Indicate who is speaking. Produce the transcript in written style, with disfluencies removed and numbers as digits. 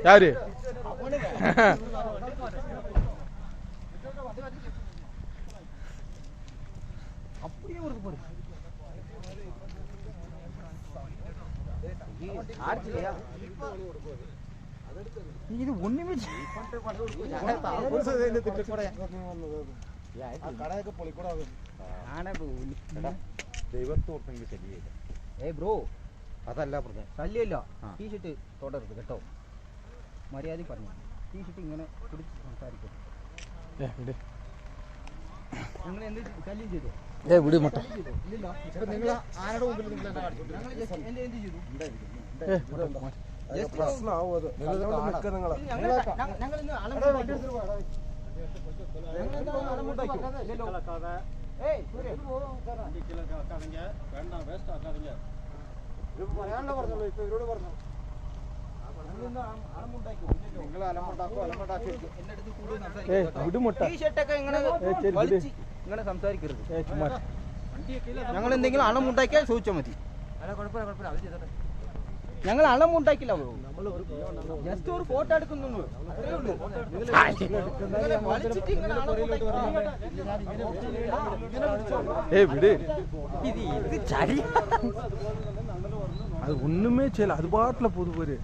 Speaker 1: யாரு
Speaker 2: அப்படியே ஒரு போடு இது ஒண்ணுமே
Speaker 1: ദൈവത്തോർത്തെങ്കിൽ ശരിയില്ല.
Speaker 2: ഏയ് ബ്രോ
Speaker 1: അതല്ല പറഞ്ഞത്.
Speaker 2: ശല്യമില്ല. ടീഷർട്ട് തുടരുത് കേട്ടോ. മര്യാദ പറഞ്ഞു. ടീഷർട്ട് ഇങ്ങനെ പിടിച്ച് സംസാരിക്കും. നിങ്ങൾ എന്ത് ശല്യം ചെയ്തു?
Speaker 1: വിട് മട്ട.
Speaker 2: നിങ്ങൾ ആരുടെ മുമ്പിൽ നിങ്ങൾ എന്ത് ചെയ്തു? പറയാനുള്ള പറഞ്ഞല്ലോ. ഇപ്പൊ ഇവരോട് പറഞ്ഞു ഇങ്ങനെ സംസാരിക്കരുത്. ഞങ്ങൾ എന്തെങ്കിലും അണമുണ്ടാക്കിയാൽ ചോദിച്ചാൽ മതി. ഞങ്ങൾ അണമുണ്ടാക്കില്ല. ജസ്റ്റ് ഒരു ഫോട്ടോ എടുക്കുന്നു.
Speaker 1: அது ஒண்ணுமே செய்யல. அது பாட்டுல போது போரு.